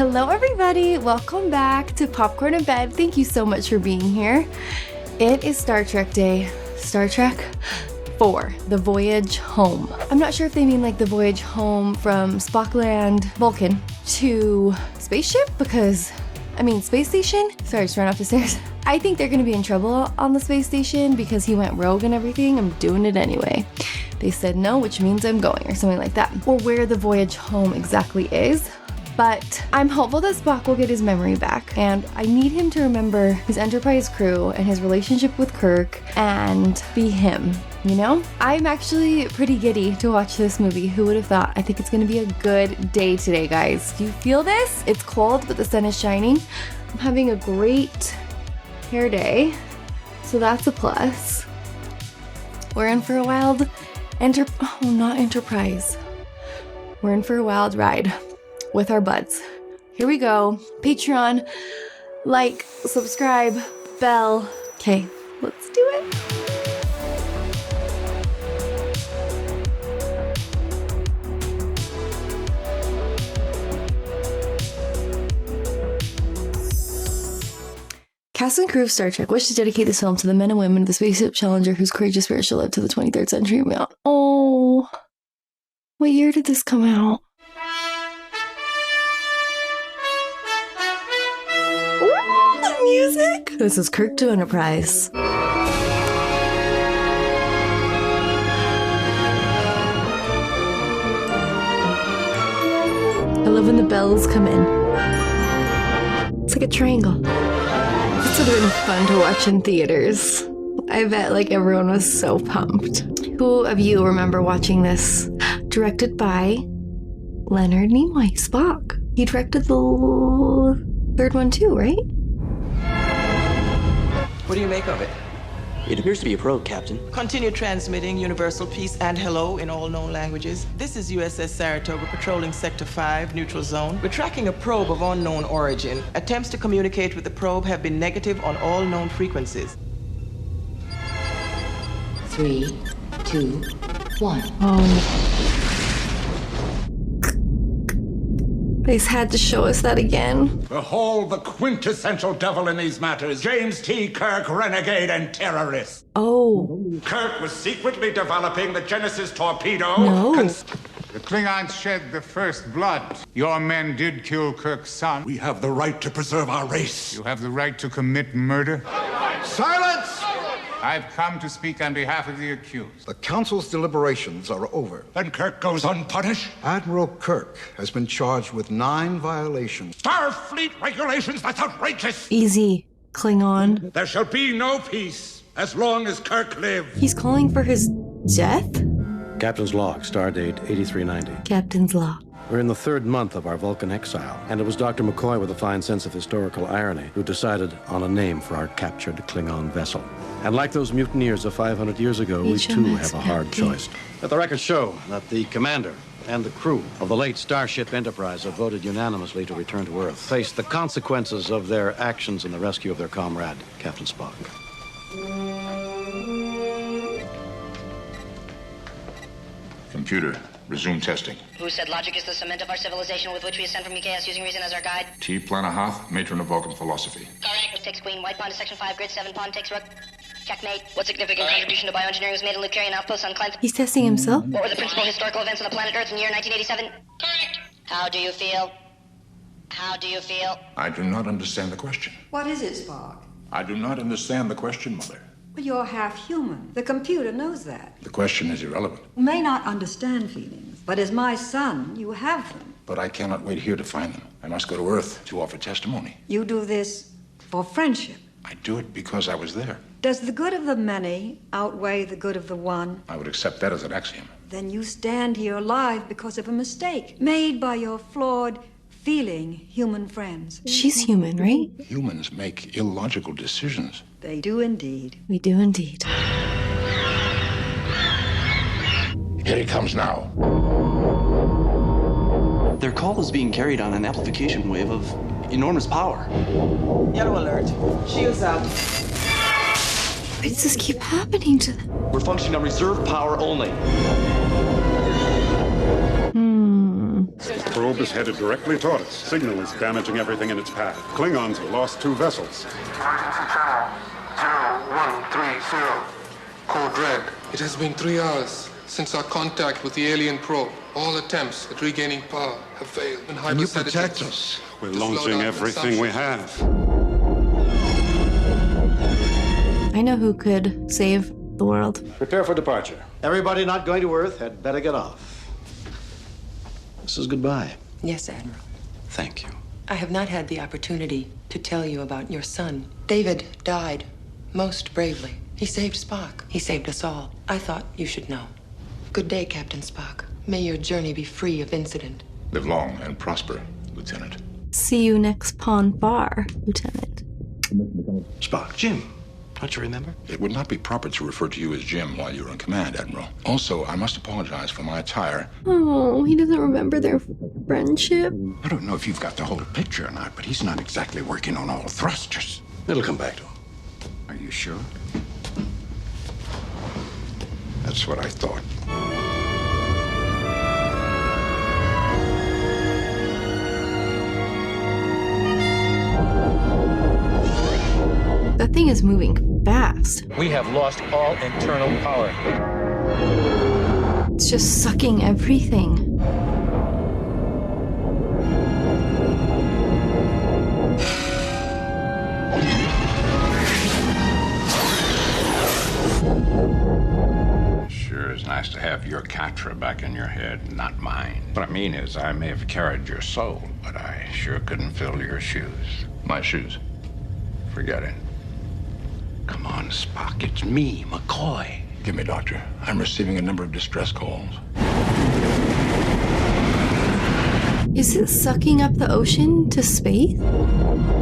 Hello everybody, welcome back to Popcorn in Bed. Thank you so much for being here. It is Star Trek Day, Star Trek 4, The Voyage Home. I'm not sure if they mean like the voyage home from Spockland, Vulcan, to spaceship because, space station? Sorry, I just ran off the stairs. I think they're gonna be in trouble on the space station because he went rogue and everything. I'm doing it anyway. They said no, which means I'm going or something like that. Or where the voyage home exactly is. But I'm hopeful that Spock will get his memory back, and I need him to remember his Enterprise crew and his relationship with Kirk and be him, you know? I'm actually pretty giddy to watch this movie. Who would have thought? I think it's gonna be a good day today, guys. Do you feel this? It's cold, but the sun is shining. I'm having a great hair day, so that's a plus. We're in for a wild Enterprise. We're in for a wild ride with our buds. Here we go. Patreon, like, subscribe, bell. Okay, let's do it. Cast and crew of Star Trek wish to dedicate this film to the men and women of the spaceship Challenger whose courageous spirit shall live to the 23rd century and beyond. Oh, what year did this come out? Ooh, the music! This is Kirk to Enterprise. I love when the bells come in. It's like a triangle. This would have been fun to watch in theaters. I bet like everyone was so pumped. Who of you remember watching this? Directed by Leonard Nimoy, Spock. He directed the third one too, right? What do you make of it? It appears to be a probe, Captain. Continue transmitting universal peace and hello in all known languages. This is USS Saratoga patrolling Sector 5, neutral zone. We're tracking a probe of unknown origin. Attempts to communicate with the probe have been negative on all known frequencies. 3, 2, 1. Oh. They had to show us that again. Behold the quintessential devil in these matters, James T. Kirk, renegade and terrorist. Oh. Kirk was secretly developing the Genesis torpedo. No. The Klingons shed the first blood. Your men did kill Kirk's son. We have the right to preserve our race. You have the right to commit murder. Silence! I've come to speak on behalf of the accused. The Council's deliberations are over. Then Kirk goes unpunished? Admiral Kirk has been charged with 9 violations. Starfleet regulations, that's outrageous! Easy, Klingon. There shall be no peace as long as Kirk lives. He's calling for his death? Captain's log, stardate 8390. Captain's log. We're in the 3rd month of our Vulcan exile, and it was Dr. McCoy with a fine sense of historical irony who decided on a name for our captured Klingon vessel. And like those mutineers of 500 years ago, we too have a hard choice. Let the records show that the commander and the crew of the late Starship Enterprise have voted unanimously to return to Earth, face the consequences of their actions in the rescue of their comrade, Captain Spock. Computer, resume testing. Who said logic is the cement of our civilization with which we ascend from UKS using reason as our guide? T. Planahoth, matron of Vulcan philosophy. Correct. Takes queen, white pawn to section 5, grid 7, pawn takes rook. Checkmate. What significant contribution to bioengineering was made in Lucarian outposts on Clent? He's testing himself? What were the principal historical events on the planet Earth in the year 1987? Correct. How do you feel? How do you feel? I do not understand the question. What is it, Spock? I do not understand the question, Mother. Well, you're half human. The computer knows that. The question is irrelevant. You may not understand feelings, but as my son, you have them. But I cannot wait here to find them. I must go to Earth to offer testimony. You do this for friendship. I do it because I was there. Does the good of the many outweigh the good of the one? I would accept that as an axiom. Then you stand here alive because of a mistake made by your flawed, feeling human friends. She's human, right? Humans make illogical decisions. They do indeed. We do indeed. Here he comes now. Their call is being carried on an amplification wave of enormous power. Yellow alert. Shields out. Why does this keep happening to them? We're functioning on reserve power only. probe is headed directly toward us. Signal is damaging everything in its path. Klingons have lost 2 vessels. Emergency channel 0130. Code red. It has been 3 hours since our contact with the alien probe. All attempts at regaining power have failed. Can you protect us? We're launching everything we have. I know who could save the world. Prepare for departure. Everybody not going to Earth had better get off. This is goodbye. Yes, Admiral. Thank you. I have not had the opportunity to tell you about your son. David died most bravely. He saved Spock. He saved us all. I thought you should know. Good day, Captain Spock. May your journey be free of incident. Live long and prosper, Lieutenant. See you next Pond Bar, Lieutenant. Spock, Jim. Don't you remember? It would not be proper to refer to you as Jim while you're in command, Admiral. Also, I must apologize for my attire. Oh, he doesn't remember their friendship. I don't know if you've got the whole picture or not, but he's not exactly working on all thrusters. It'll come back to him. Are you sure? That's what I thought. That thing is moving fast. We have lost all internal power. It's just sucking everything. Sure is nice to have your Katra back in your head, not mine. What I mean is, I may have carried your soul, but I sure couldn't fill your shoes. My shoes. Forget it. Come on, Spock. It's me, McCoy. Give me, Doctor. I'm receiving a number of distress calls. Is it sucking up the ocean to space?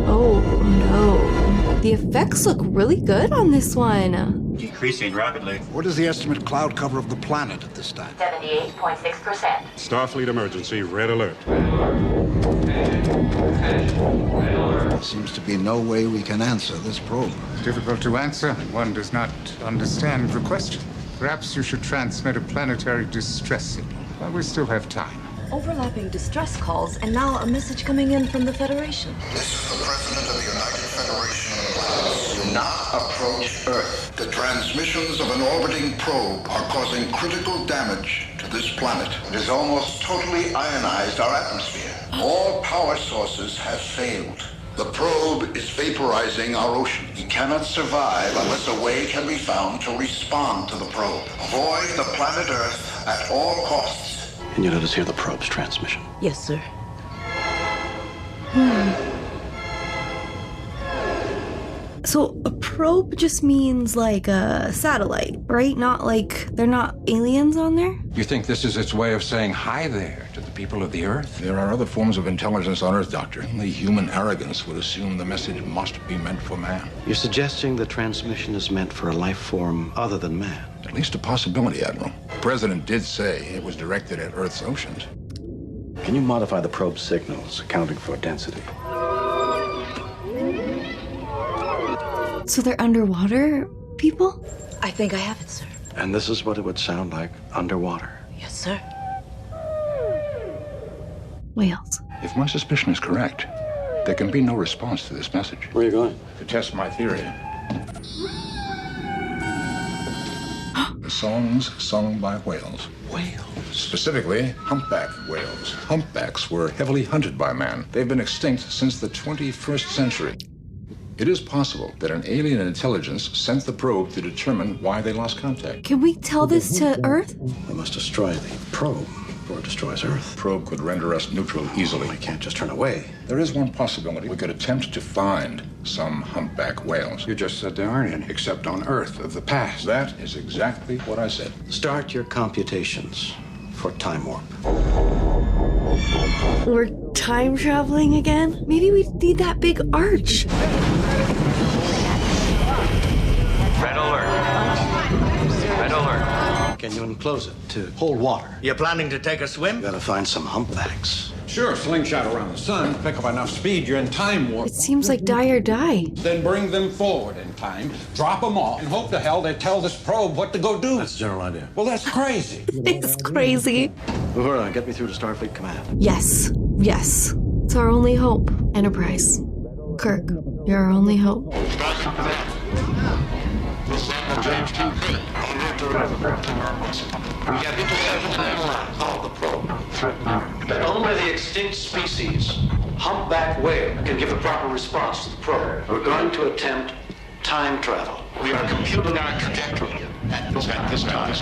Oh no. The effects look really good on this one. Decreasing rapidly. What is the estimate cloud cover of the planet at this time? 78.6%. Starfleet emergency, red alert. There seems to be no way we can answer this probe. Difficult to answer. One does not understand the question. Perhaps you should transmit a planetary distress signal. But we still have time. Overlapping distress calls, and now a message coming in from the Federation. This is the President of the United Federation of Planets. Do not approach Earth. The transmissions of an orbiting probe are causing critical damage to this planet. It has almost totally ionized our atmosphere. All power sources have failed. The probe is vaporizing our ocean. We cannot survive unless a way can be found to respond to the probe. Avoid the planet Earth at all costs. Can you let us hear the probe's transmission? Yes, sir. So a probe just means like a satellite, right? Not like they're not aliens on there? You think this is its way of saying hi there to the people of the Earth? There are other forms of intelligence on Earth, Doctor. Only human arrogance would assume the message must be meant for man. You're suggesting the transmission is meant for a life form other than man? At least a possibility, Admiral. The President did say it was directed at Earth's oceans. Can you modify the probe's signals, accounting for density? So they're underwater people? I think I have it, sir. And this is what it would sound like underwater. Yes, sir. Whales. If my suspicion is correct, there can be no response to this message. Where are you going? To test my theory. The songs sung by whales. Whales? Specifically, humpback whales. Humpbacks were heavily hunted by man. They've been extinct since the 21st century. It is possible that an alien intelligence sent the probe to determine why they lost contact. Can we tell this to Earth? We must destroy the probe before it destroys Earth. Probe could render us neutral easily. We can't just turn away. There is one possibility. We could attempt to find some humpback whales. You just said there aren't any, except on Earth of the past. That is exactly what I said. Start your computations for time warp. We're time traveling again? Maybe we need that big arch. Red alert. Red alert. Can you enclose it to hold water? You're planning to take a swim? You gotta find some humpbacks. Sure, slingshot around the sun, pick up enough speed, you're in time warp. It seems like die or die. Then bring them forward in time, drop them off, and hope to hell they tell this probe what to go do. That's the general idea. Well, that's crazy. It's crazy. Uhura, get me through to Starfleet Command. Yes, yes. It's our only hope. Enterprise. Kirk, you're our only hope. Only the extinct species, humpback whale, can give a proper response to the probe. We're going to attempt time travel. We are computing our trajectory at this time.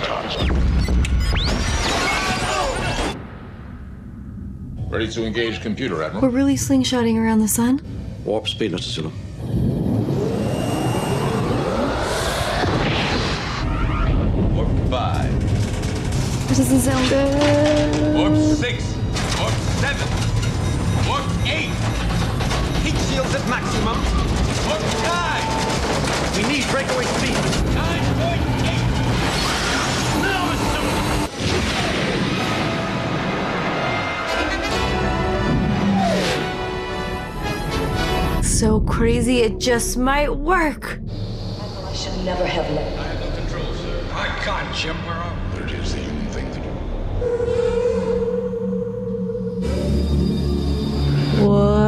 Ready to engage computer, Admiral. We're really slingshotting around the sun? Warp speed, Mr. Sulu. Warp 5. This doesn't sound good. Warp 6. Warp 7. Warp 8. Heat shields at maximum. Warp 9. We need breakaway speed. 9.8. Now So crazy, it just might work. I should never have left. I have no control, sir. I can't, Jim. We're on. But it is the human thing to do. What?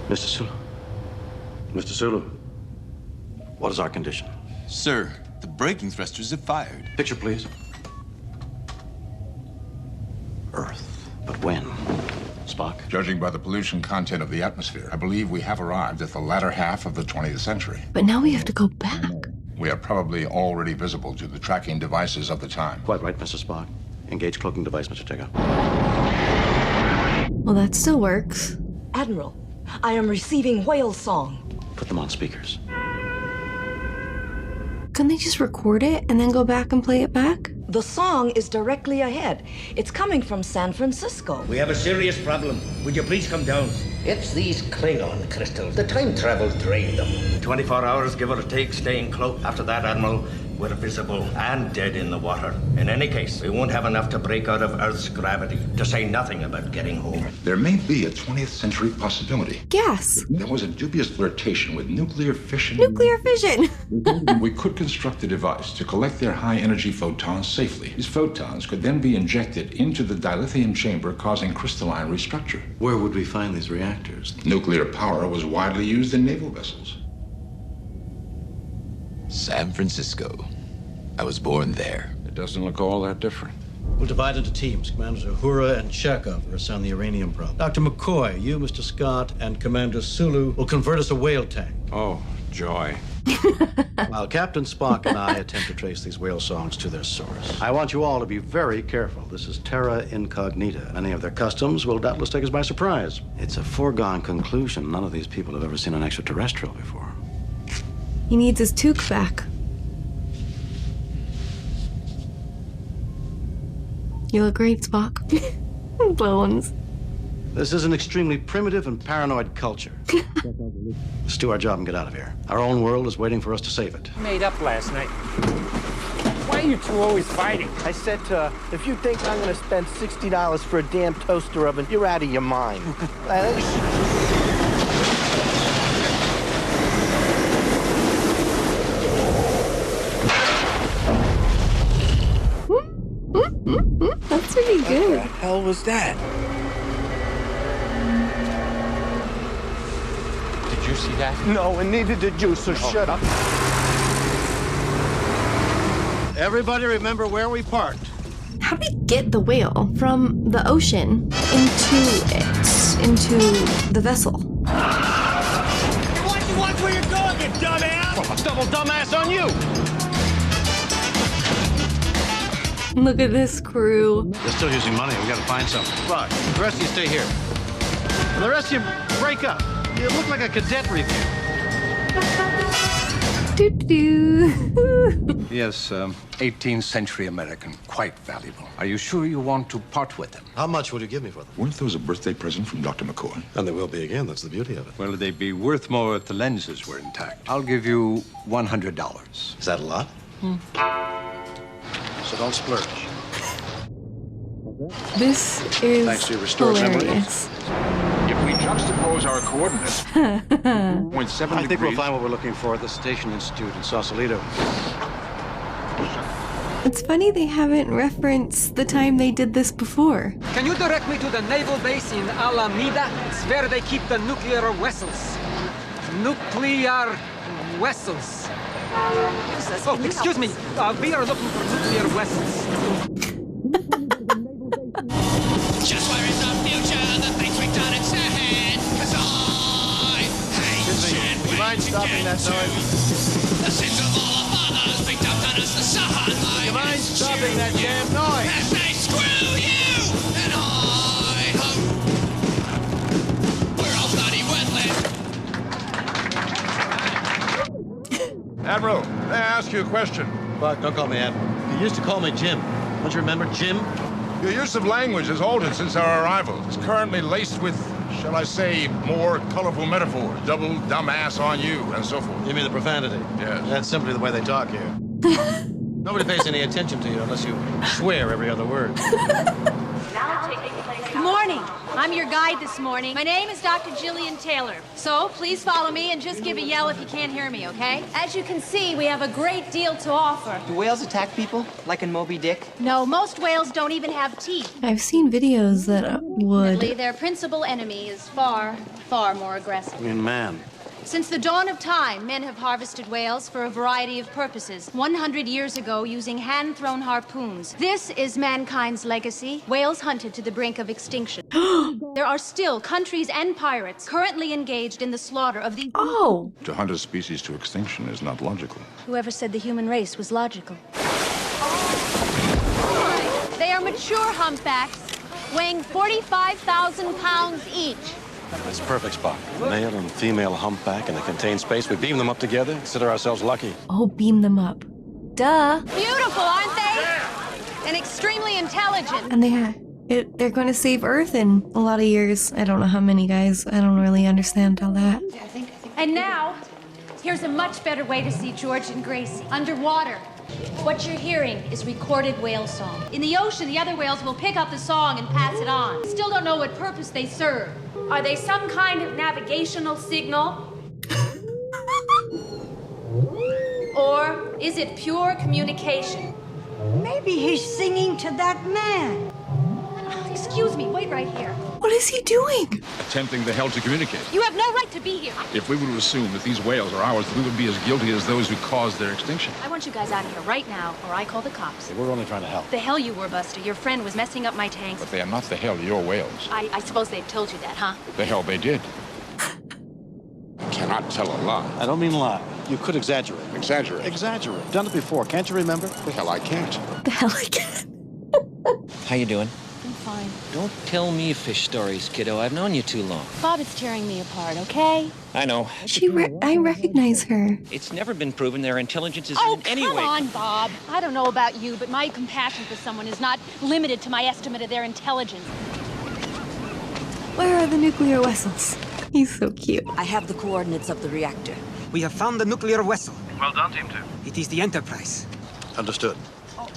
Mr. Sulu. Mr. Sulu. What is our condition? Sir, the braking thrusters have fired. Picture, please. Earth. But when? Spock? Judging by the pollution content of the atmosphere, I believe we have arrived at the latter half of the 20th century. But now we have to go back. We are probably already visible to the tracking devices of the time. Quite right, Mr. Spock. Engage cloaking device, Mr. Tigger. Well, that still works. Admiral, I am receiving whale song. Put them on speakers. Couldn't they just record it and then go back and play it back? The song is directly ahead. It's coming from San Francisco. We have a serious problem. Would you please come down? It's these Klingon crystals. The time travel drained them. 24 hours, give or take, staying cloaked. After that, Admiral, we're visible and dead in the water. In any case, we won't have enough to break out of Earth's gravity, to say nothing about getting home. There may be a 20th century possibility. Gas. There was a dubious flirtation with nuclear fission. Nuclear fission. We could construct a device to collect their high-energy photons safely. These photons could then be injected into the dilithium chamber, causing crystalline restructure. Where would we find these reactors? Nuclear power was widely used in naval vessels. San Francisco. I was born there. It doesn't look all that different. We'll divide into teams. Commanders Uhura and Chekhov will ascend the uranium probe. Dr. McCoy, you, Mr. Scott, and Commander Sulu will convert us a whale tank. Oh, joy. While Captain Spock and I attempt to trace these whale songs to their source. I want you all to be very careful. This is terra incognita. Many of their customs will doubtless take us by surprise. It's a foregone conclusion none of these people have ever seen an extraterrestrial before. He needs his toque back. You look great, Spock. Bones. This is an extremely primitive and paranoid culture. Let's do our job and get out of here. Our own world is waiting for us to save it. Made up last night. Why are you two always fighting? I said to her, if you think I'm gonna spend $60 for a damn toaster oven, you're out of your mind. That's pretty good. What the hell was that? Did you see that? No, and neither did you, so shut up. Everybody remember where we parked. How did he get the whale from the ocean into the vessel? Why do you watch where you're going, you dumbass? Well, double dumbass on you. Look at this crew. They're still using money. We gotta find something. Right. The rest of you stay here. And the rest of you break up. You look like a cadet review. Yes, 18th century American. Quite valuable. Are you sure you want to part with them? How much will you give me for them? Weren't those a birthday present from Dr. McCoy? And they will be again. That's the beauty of it. Well, they'd be worth more if the lenses were intact. I'll give you $100. Is that a lot? So don't splurge. This is Thanks to your restored hilarious. If we juxtapose our coordinates, 0.7 I think we'll degrees. find what we're looking for at the Station Institute in Sausalito. It's funny they haven't referenced the time they did this before. Can you direct me to the naval base in Alameda? It's where they keep the nuclear vessels. Nuclear vessels. Oh, excuse me. We are looking for nuclear vessels. Just where is the future that thinks we've done it sad? 'Cause I hate Excuse me, do you mind stopping that noise? the sins of all our fathers picked up on us the sun. Do you mind stopping that damn noise? And say screw you, and I hope we're all bloody worthless. Admiral, may I ask you a question? Buck, don't call me Admiral. You used to call me Jim. Don't you remember Jim? Your use of language has altered since our arrival. It's currently laced with, shall I say, more colorful metaphors. Double dumbass on you, and so forth. You mean the profanity? Yes. That's simply the way they talk here. Nobody pays any attention to you unless you swear every other word. Good morning. I'm your guide this morning. My name is Dr. Jillian Taylor. So please follow me and just give a yell if you can't hear me, okay? As you can see, we have a great deal to offer. Do whales attack people, like in Moby Dick? No, most whales don't even have teeth. I've seen videos that would. Their principal enemy is far, far more aggressive. I mean, man. Since the dawn of time, men have harvested whales for a variety of purposes. 100 years ago, using hand-thrown harpoons. This is mankind's legacy. Whales hunted to the brink of extinction. There are still countries and pirates currently engaged in the slaughter of the... Oh! To hunt a species to extinction is not logical. Whoever said the human race was logical? They are mature humpbacks, weighing 45,000 pounds each. That's a perfect spot. Male and female humpback in a contained space. We beam them up together. Consider ourselves lucky. Oh, beam them up. Duh. Beautiful, aren't they? And extremely intelligent. And they're going to save Earth in a lot of years. I don't know how many, guys. I don't really understand all that. And now, here's a much better way to see George and Gracie. Underwater. What you're hearing is recorded whale song. In the ocean, the other whales will pick up the song and pass it on. Still don't know what purpose they serve. Are they some kind of navigational signal? Or is it pure communication? Maybe he's singing to that man. Excuse me, wait right here. What is he doing? Attempting the hell to communicate. You have no right to be here. If we were to assume that these whales are ours, we would be as guilty as those who caused their extinction. I want you guys out of here right now, or I call the cops. Hey, we're only trying to help. The hell you were, Buster. Your friend was messing up my tanks. But they are not the hell your whales. I suppose they've told you that, huh? The hell they did. Cannot tell a lie. I don't mean lie. You could exaggerate. Exaggerate? Exaggerate. Done it before. Can't you remember? The hell I can't. The hell I can't. How you doing? I'm fine. Don't tell me fish stories, kiddo. I've known you too long. Bob is tearing me apart, okay? I know. I recognize her. It's never been proven their intelligence is Oh, in any way... come on, Bob. I don't know about you, but my compassion for someone is not limited to my estimate of their intelligence. Where are the nuclear vessels? He's so cute. I have the coordinates of the reactor. We have found the nuclear vessel. Well done, Team 2. It is the Enterprise. Understood.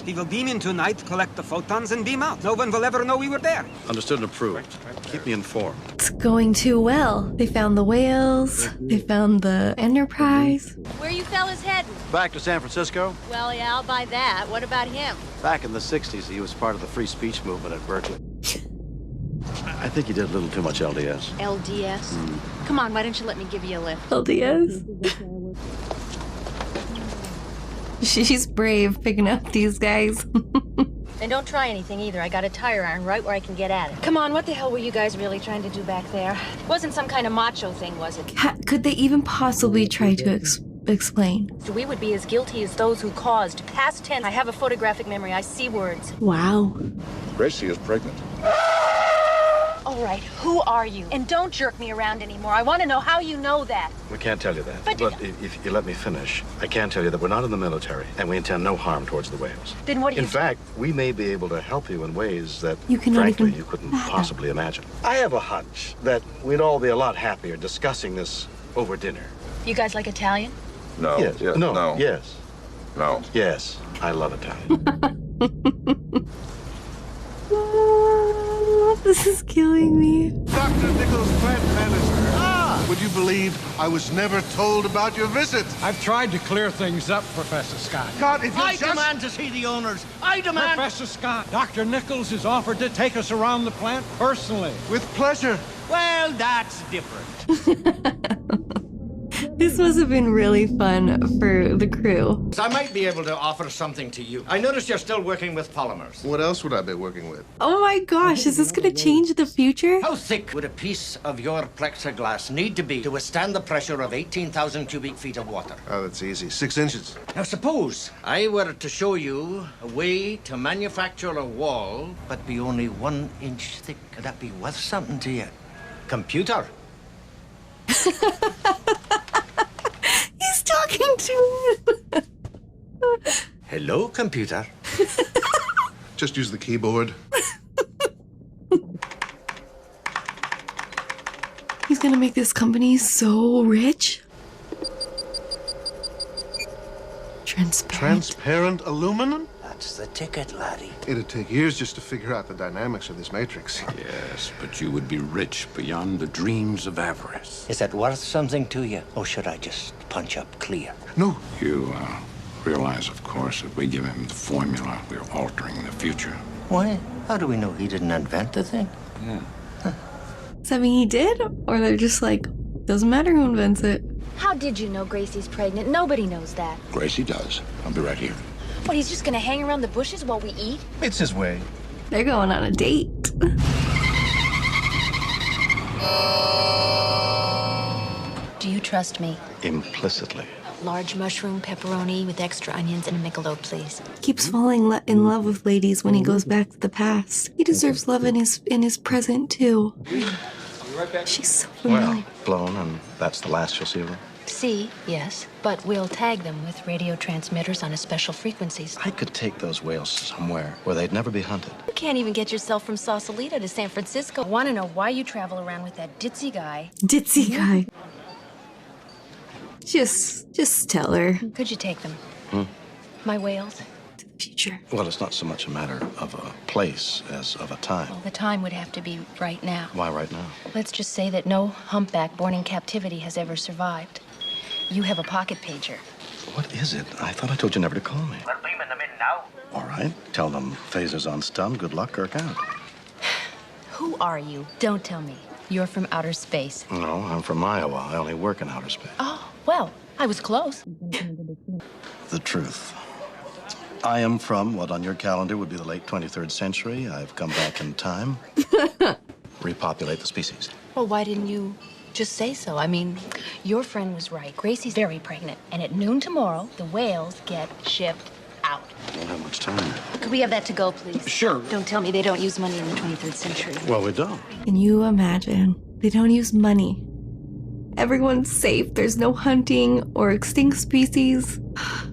We will beam in tonight, collect the photons, and beam out. No one will ever know we were there. Understood and approved. Keep me informed. It's going too well. They found the whales. They found the Enterprise. Where you fellas heading? Back to San Francisco. Well, yeah, I'll buy that. What about him? Back in the 60s, he was part of the free speech movement at Berkeley. I think he did a little too much LDS. LDS? Come on, why don't you let me give you a lift? LDS? She's brave picking up these guys. And don't try anything either. I got a tire iron right where I can get at it. Come on, what the hell were you guys really trying to do back there? It wasn't some kind of macho thing, was it? Could they even possibly try to explain? So we would be as guilty as those who caused. Past tense. I have a photographic memory. I see words. Wow. Gracie is pregnant. Oh, All right, who are you? And don't jerk me around anymore. I want to know how you know that. We can't tell you that. But if you let me finish, I can tell you that we're not in the military, and we intend no harm towards the whales. Then what do you... In fact, we may be able to help you in ways that, You cannot frankly, even- you couldn't possibly imagine. I have a hunch that we'd all be a lot happier discussing this over dinner. You guys like Italian? No. Yes. Yeah, No. no. Yes. No. Yes. I love Italian. This is killing me. Dr. Nichols, plant manager. Would you believe I was never told about your visit? I've tried to clear things up, Professor Scott. God, if you I just... demand to see the owners. I demand... Professor Scott, Dr. Nichols has offered to take us around the plant personally. With pleasure. Well, that's different. This must have been really fun for the crew. I might be able to offer something to you. I notice you're still working with polymers. What else would I be working with? Oh my gosh, is this gonna change the future? How thick would a piece of your plexiglass need to be to withstand the pressure of 18,000 cubic feet of water? Oh, that's easy. 6 inches. Now, suppose I were to show you a way to manufacture a wall, but be only 1 inch thick. Could that be worth something to you? Computer? He's talking to me. Hello, computer. Just use the keyboard. He's gonna make this company so rich. Transparent. Transparent aluminum? That's the ticket, laddie. It'd take years just to figure out the dynamics of this matrix. Yes, but you would be rich beyond the dreams of avarice. Is it worth something to you, or should I just punch up clear? No. You realize, of course, that we give him the formula. We're altering the future. Why? How do we know he didn't invent the thing? Yeah. Does that mean he did? Or they're just like, doesn't matter who invents it. How did you know Gracie's pregnant? Nobody knows that. Gracie does. I'll be right here. What, he's just gonna hang around the bushes while we eat? It's his way. They're going on a date. Do you trust me? Implicitly. Large mushroom pepperoni with extra onions and a Michelob, please. Keeps falling in love with ladies when he goes back to the past. He deserves love in his present too. She's so familiar. Well, blown, and that's the last you'll see of her. See, yes, but we'll tag them with radio transmitters on a special frequencies. I could take those whales somewhere where they'd never be hunted. You can't even get yourself from Sausalito to San Francisco. I want to know why you travel around with that ditzy guy. Ditzy guy. Just tell her. Could you take them? Hmm? My whales? To the future. Well, it's not so much a matter of a place as of a time. Well, the time would have to be right now. Why right now? Let's just say that no humpback born in captivity has ever survived. You have a pocket pager. What is it? I thought I told you never to call me. We're beaming them in now. All right. Tell them phasers on stun. Good luck, Kirk out. Who are you? Don't tell me. You're from outer space. No, I'm from Iowa. I only work in outer space. Oh, well, I was close. The truth. I am from what on your calendar would be the late 23rd century. I've come back in time. Repopulate the species. Well, why didn't you just say so? I mean, your friend was right. Gracie's very pregnant. And at noon tomorrow, the whales get shipped out. Don't have much time. Could we have that to go, please? Sure. Don't tell me they don't use money in the 23rd century. Well, we don't. Can you imagine? They don't use money. Everyone's safe. There's no hunting or extinct species.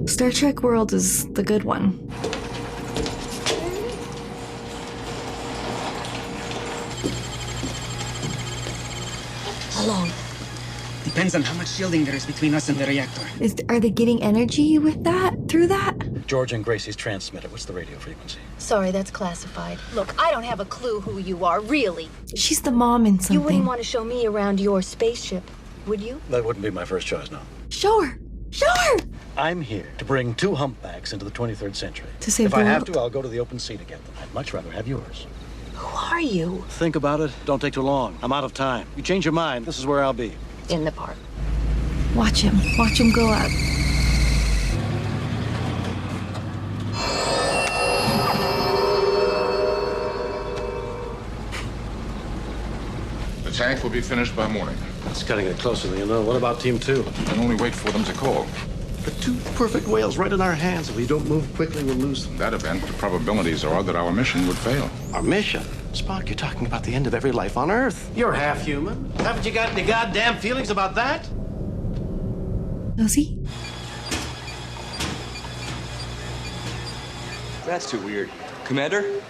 Star Trek world is the good one. How long? Depends on how much shielding there is between us and the reactor. Are they getting energy with that? Through that? George and Gracie's transmitter. What's the radio frequency? Sorry, that's classified. Look, I don't have a clue who you are, really. She's the mom in something. You wouldn't want to show me around your spaceship, would you? That wouldn't be my first choice, no. Sure. Sure. I'm here to bring 2 humpbacks into the 23rd century. To save if the I have world. to, I'll go to the open sea to get them. I'd much rather have yours. Who are you? Think about it. Don't take too long. I'm out of time. You change your mind, this is where I'll be. In the park. Watch him. Watch him go up. The tank will be finished by morning. It's cutting it closer than you know. What about Team 2? And only wait for them to call. The 2 perfect whales right in our hands. If we don't move quickly, we'll lose them. In that event, the probabilities are that our mission would fail. Our mission? Spock, you're talking about the end of every life on Earth. You're half human. Haven't you got any goddamn feelings about that? Does he? That's too weird. Commander?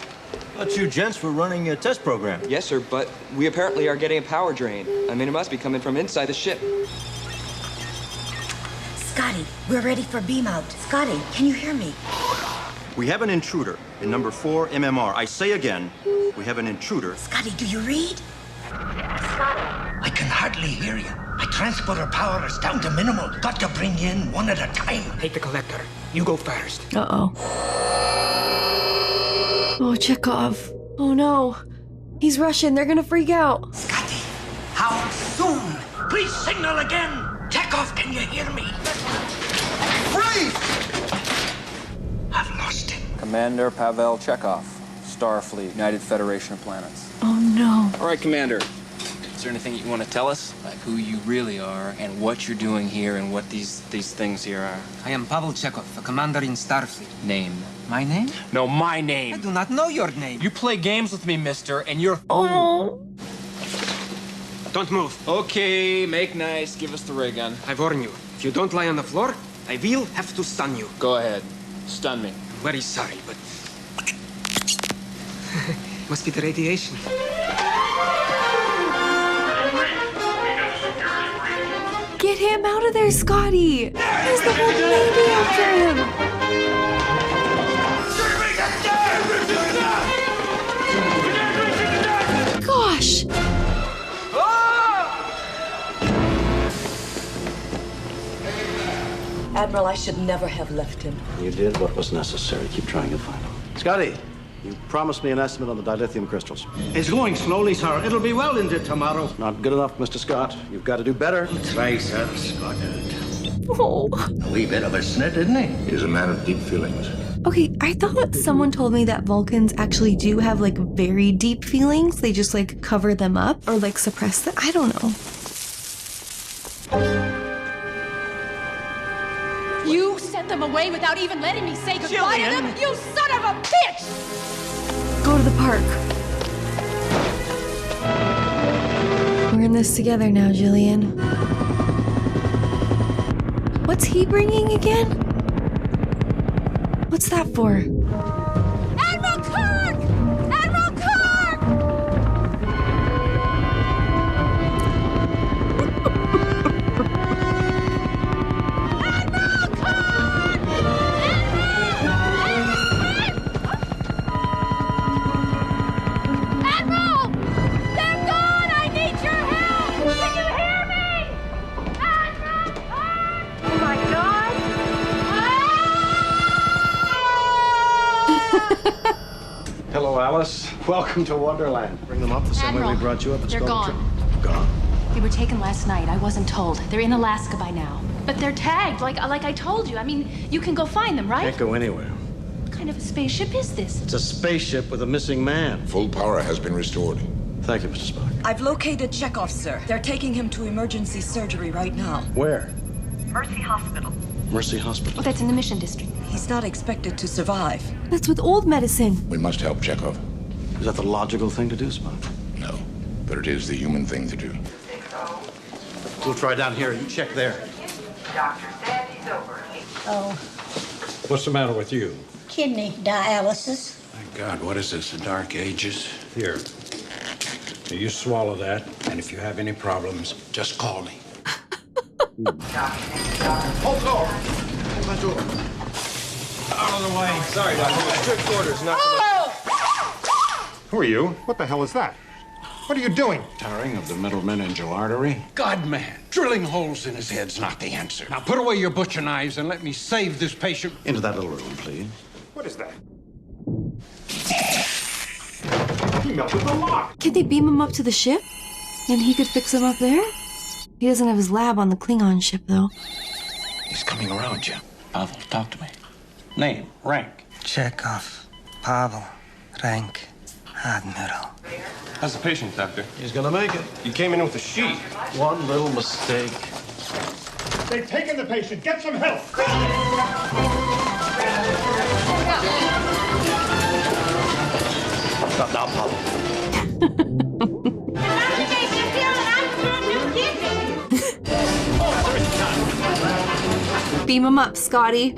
Thought you gents were running a test program. Yes, sir, but we apparently are getting a power drain. I mean, it must be coming from inside the ship. Scotty, we're ready for beam out. Scotty, can you hear me? We have an intruder in number 4 MMR. I say again, we have an intruder. Scotty, do you read? I can hardly hear you. My transporter power is down to minimal. Got to bring in one at a time. Take the collector. You go first. Uh-oh. Oh, Chekhov. Oh, no. He's Russian. They're gonna freak out. Scotty, how soon? Please signal again. Chekhov, can you hear me? Freeze! I've lost him. Commander Pavel Chekhov, Starfleet, United Federation of Planets. Oh, no. All right, Commander. Is there anything you want to tell us? Like who you really are and what you're doing here and what these things here are? I am Pavel Chekhov, a commander in Starfleet. Name. My name? No, my name. I do not know your name. You play games with me, mister, and you're... Oh. Don't move. Okay, make nice. Give us the ray gun. I warn you, if you don't lie on the floor, I will have to stun you. Go ahead. Stun me. I'm very sorry, but... must be the radiation. Get him out of there, Scotty! There's the whole Navy after him! Gosh! Admiral, I should never have left him. You did what was necessary. Keep trying to find him. Scotty, you promised me an estimate on the dilithium crystals. It's going slowly, sir. It'll be well into tomorrow. Not good enough, Mr. Scott. You've got to do better. Try, sir, Scott. Oh. A wee bit of a snit, isn't he? He's a man of deep feelings. Okay, I thought someone told me that Vulcans actually do have, like, very deep feelings. They just, like, cover them up or, like, suppress them. I don't know. You sent them away without even letting me say goodbye to them? You son of a bitch! Go to the park. We're in this together now, Jillian. What's he bringing again? What's that for? Admiral Kirk! Admiral Kirk! Admiral Kirk! Admiral! They're gone! I need your help! Can you hear me? Admiral Kirk! Oh my God! Hello, Alice. Welcome to Wonderland. Bring them up the same way we brought you up. They're gone. Gone? They were taken last night. I wasn't told. They're in Alaska by now. But they're tagged, like I told you. I mean, you can go find them, right? Can't go anywhere. What kind of a spaceship is this? It's a spaceship with a missing man. Full power has been restored. Thank you, Mr. Spock. I've located Chekhov, sir. They're taking him to emergency surgery right now. Where? Mercy Hospital. Mercy Hospital. Oh, that's in the Mission District. He's not expected to survive. That's with old medicine. We must help Chekhov. Is that the logical thing to do, Spock? No, but it is the human thing to do. We'll try down here. You check there. Dr. Sandy's over. Oh. What's the matter with you? Kidney dialysis. Thank God, what is this, the Dark Ages? Here. You swallow that, and if you have any problems, just call me. Hold the door. Hold that door. Out of the way. Sorry, Doctor. Strict orders, not Who are you? What the hell is that? What are you doing? Tearing of the middle meningeal artery. God, man, drilling holes in his head's not the answer. Now put away your butcher knives and let me save this patient. Into that little room, please. What is that? He melted the lock. Can they beam him up to the ship? And he could fix him up there? He doesn't have his lab on the Klingon ship, though. He's coming around you. Pavel, talk to me. Name, rank. Chekhov, Pavel, rank, Admiral. How's the patient, Doctor? He's gonna make it. You came in with a sheet. One little mistake. They've taken the patient. Get some help. Stop now, Apollo. Beam him up, Scotty.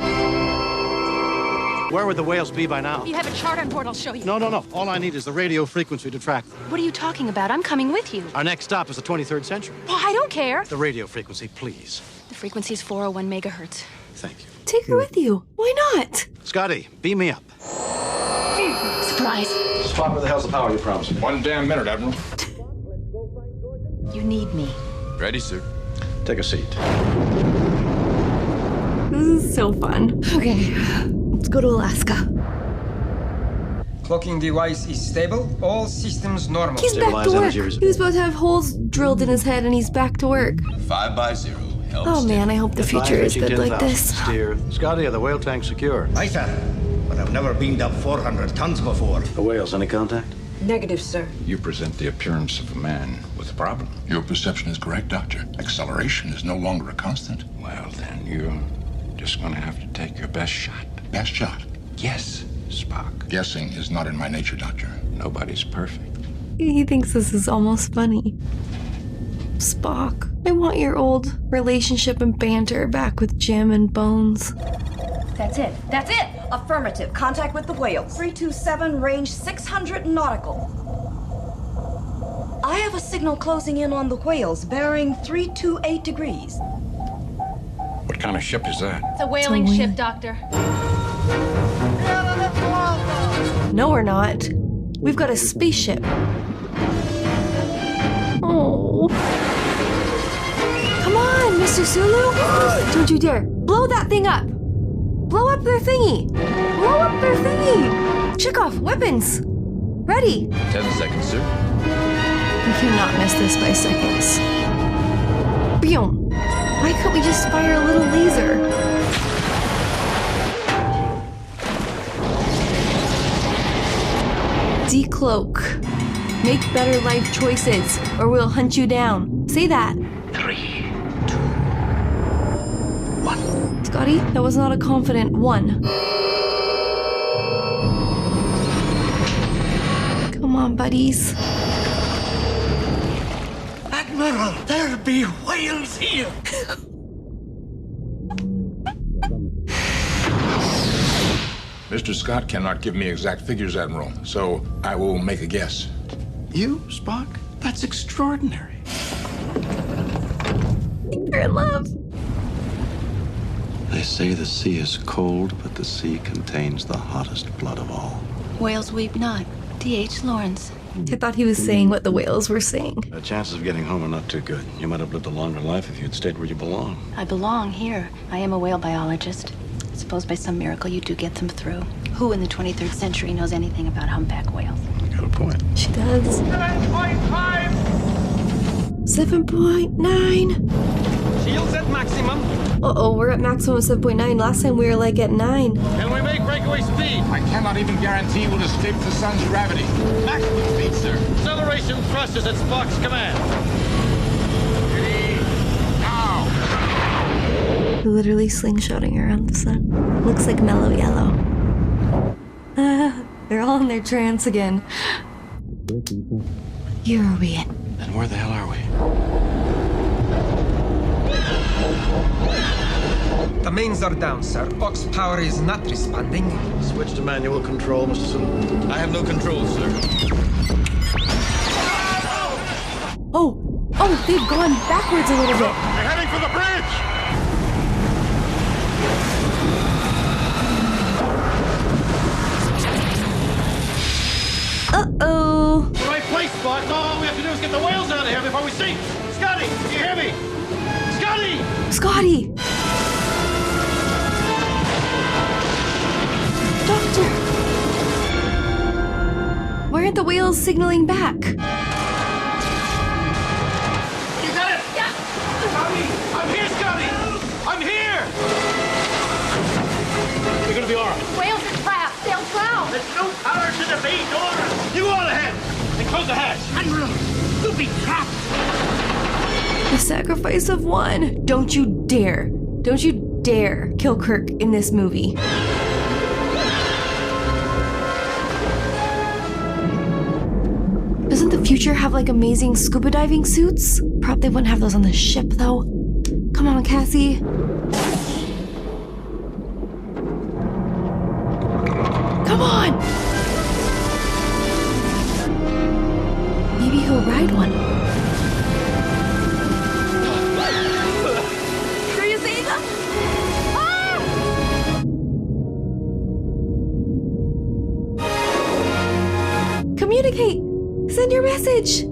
Where would the whales be by now? You have a chart on board, I'll show you. No. All I need is the radio frequency to track them. What are you talking about? I'm coming with you. Our next stop is the 23rd century. Well, I don't care. The radio frequency, please. The frequency is 401 megahertz. Thank you. Take her with you. Why not? Scotty, beam me up. Surprise. Spot, where the hell's the power you promised me? 1 damn minute, Admiral. You need me. Ready, sir. Take a seat. This is so fun. Okay, let's go to Alaska. Clocking device is stable. All systems normal. He's back to work. He was supposed to have holes drilled in his head and he's back to work. 5 by 0. Oh man, I hope the future is good like this. Steer. Scotty, are the whale tanks secure? Aye, sir. But I've never beamed up 400 tons before. The whales, any contact? Negative, sir. You present the appearance of a man with a problem. Your perception is correct, Doctor. Acceleration is no longer a constant. Well, then you're just gonna have to take your best shot. Best shot. Yes, Spock. Guessing is not in my nature, Doctor. Nobody's perfect. He thinks this is almost funny. Spock, I want your old relationship and banter back with Jim and Bones. That's it. That's it. Affirmative. Contact with the whales. 327, range 600 nautical. I have a signal closing in on the whales, bearing 328 degrees. What kind of ship is that? It's a whaling ship, Doctor. No, we're not. We've got a spaceship. Oh. Come on, Mr. Sulu. Don't you dare. Blow that thing up. Blow up their thingy. Blow up their thingy. Chekhov, weapons. Ready. 10 seconds, sir. We cannot miss this by seconds. Boom. Why can't we just fire a little laser? Decloak. Make better life choices, or we'll hunt you down. Say that. 3, 2, 1. Scotty, that was not a confident 1. Come on, buddies. Admiral, there be whales here. Mr. Scott cannot give me exact figures, Admiral, so I will make a guess. You, Spock? That's extraordinary. You're in love. They say the sea is cold, but the sea contains the hottest blood of all. Whales weep not. D.H. Lawrence. I thought he was saying what the whales were saying. The chances of getting home are not too good. You might have lived a longer life if you'd stayed where you belong. I belong here. I am a whale biologist. I suppose by some miracle you do get them through. Who in the 23rd century knows anything about humpback whales? You got a point. She does. 7.5. 7.9. Shields at maximum. Uh-oh, we're at maximum 7.9. Last time we were like at 9. Can we make breakaway speed? I cannot even guarantee we'll escape the sun's gravity. Maximum speed, sir. Acceleration thrusters at Spock's command. Ready? Now! Literally slingshotting around the sun. Looks like mellow yellow. They're all in their trance again. Here are we in? Then where the hell are we? The mains are down, sir. Box power is not responding. Switch to manual control, Mr. Sulu. I have no control, sir. Oh, they've gone backwards a little bit. They're heading for the bridge! Uh-oh. The right place, Spock. All we have to do is get the whales out of here before we sink. Scotty, can you hear me? Scotty! Scotty! Doctor! Why aren't the whales signaling back? You got it? Yeah! Scotty! I'm here, Scotty! I'm here! You're gonna be all right. Whales are trapped. They'll drown. There's no power to the main door. You go on ahead and close the hatch. Admiral, you'll be trapped. The sacrifice of one. Don't you dare. Don't you dare kill Kirk in this movie. future have like amazing scuba diving suits? Probably wouldn't have those on the ship though. Come on, Cassie. Come on! Maybe he'll ride one. Do you see them? Communicate! Send your message!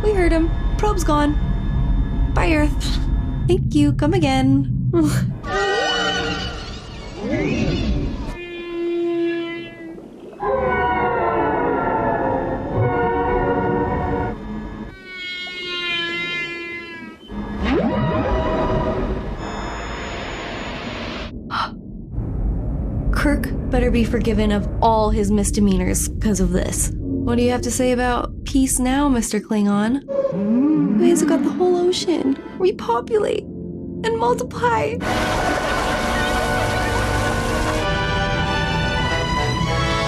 We heard him. Probe's gone. Bye, Earth. Thank you. Come again. Kirk better be forgiven of all his misdemeanors because of this. What do you have to say about peace now, Mr. Klingon? You guys have got the whole ocean. Repopulate and multiply.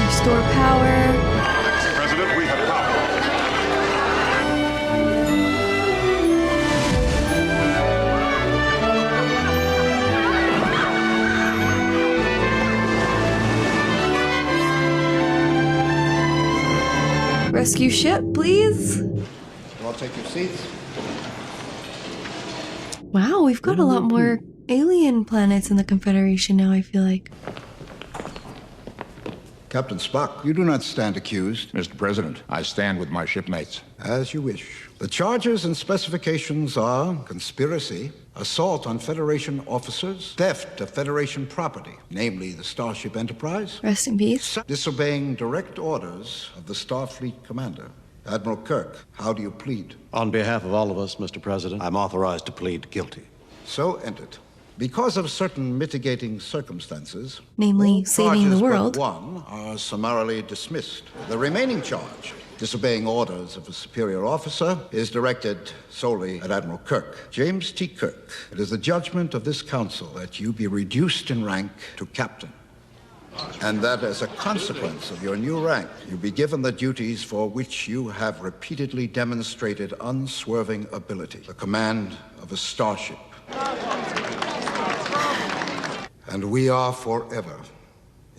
Restore power. President, we have power. Rescue ship, please. You all take your seats. Wow, we've got a lot more alien planets in the Confederation now, I feel like. Captain Spock, you do not stand accused. Mr. President, I stand with my shipmates. As you wish. The charges and specifications are conspiracy, assault on Federation officers, theft of Federation property, namely the Starship Enterprise. Rest in peace. Disobeying direct orders of the Starfleet commander. Admiral Kirk, how do you plead? On behalf of all of us, Mr. President, I'm authorized to plead guilty. So ended. Because of certain mitigating circumstances, Namely, saving the charges world. but one are summarily dismissed. The remaining charge, disobeying orders of a superior officer, is directed solely at Admiral Kirk. James T. Kirk, it is the judgment of this council that you be reduced in rank to captain, and that as a consequence of your new rank, you be given the duties for which you have repeatedly demonstrated unswerving ability, the command of a starship. And we are forever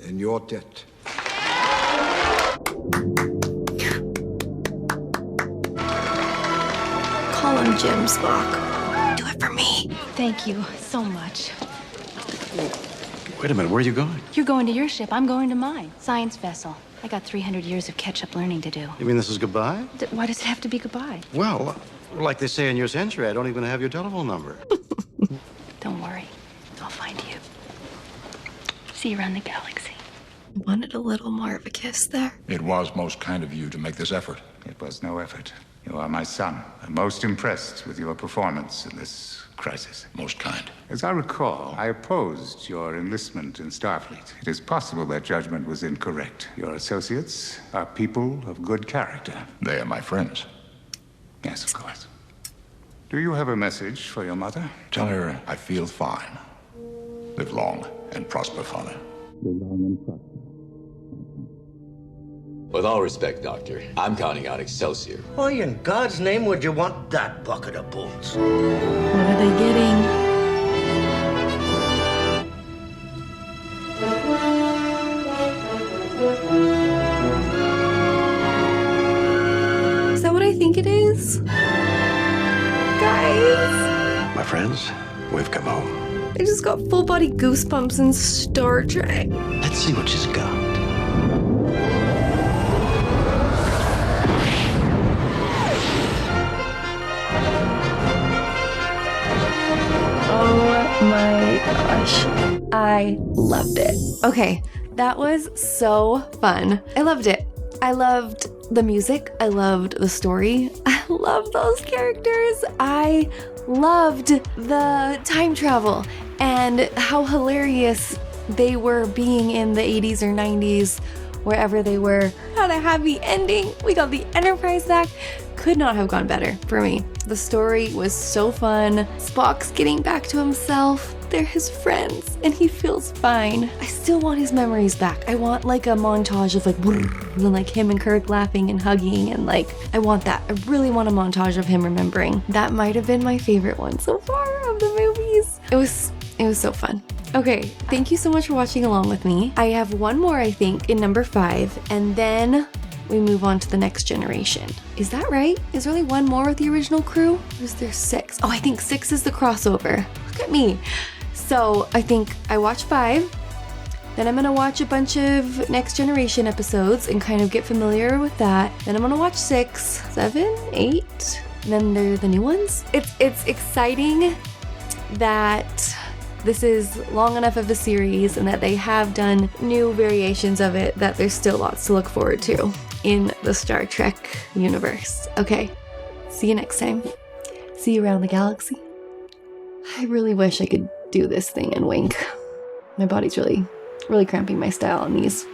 in your debt. Call him Jim Spock. Do it for me. Thank you so much. Wait a minute, where are you going? You're going to your ship. I'm going to mine. Science vessel. I got 300 years of catch-up learning to do. You mean this is goodbye? Why does it have to be goodbye? Well, like they say in your century, I don't even have your telephone number. Don't worry. I'll find you. See you around the galaxy. Wanted a little more of a kiss there. It was most kind of you to make this effort. It was no effort. You are my son. I'm most impressed with your performance in this crisis. Most kind. As I recall, I opposed your enlistment in Starfleet. It is possible that judgment was incorrect. Your associates are people of good character. They are my friends. Yes, of course. Do you have a message for your mother? Tell her I feel fine. Live long and prosper, Father. Live long and prosper. With all respect, Doctor, I'm counting on Excelsior. Why in God's name would you want that bucket of bolts? What are they getting? Is that what I think it is? Guys? My friends, we've come home. I just got full body goosebumps in Star Trek. Let's see what she's got. Oh my gosh. I loved it. Okay, that was so fun. I loved it. I loved the music. I loved the story. I loved those characters. I loved the time travel and how hilarious they were being in the 80s or 90s, wherever they were. Had a happy ending. We got the Enterprise back. Could not have gone better for me. The story was so fun. Spock's getting back to himself. They're his friends, and he feels fine. I still want his memories back. I want like a montage of like him and Kirk laughing and hugging, and like, I want that. I really want a montage of him remembering. That might have been my favorite one so far of the movies. It was so fun. Okay, thank you so much for watching along with me. I have one more, I think, in number 5, and then we move on to the next generation. Is that right? Is there only one more with the original crew? Or is there 6? Oh, I think 6 is the crossover. Look at me. So I think I watch 5, then I'm gonna watch a bunch of Next Generation episodes and kind of get familiar with that. Then I'm gonna watch 6, 7, 8, and then there are the new ones. It's exciting that this is long enough of a series and that they have done new variations of it, that there's still lots to look forward to in the Star Trek universe. Okay, see you next time. See you around the galaxy. I really wish I could do this thing and wink. My body's really cramping my style on these.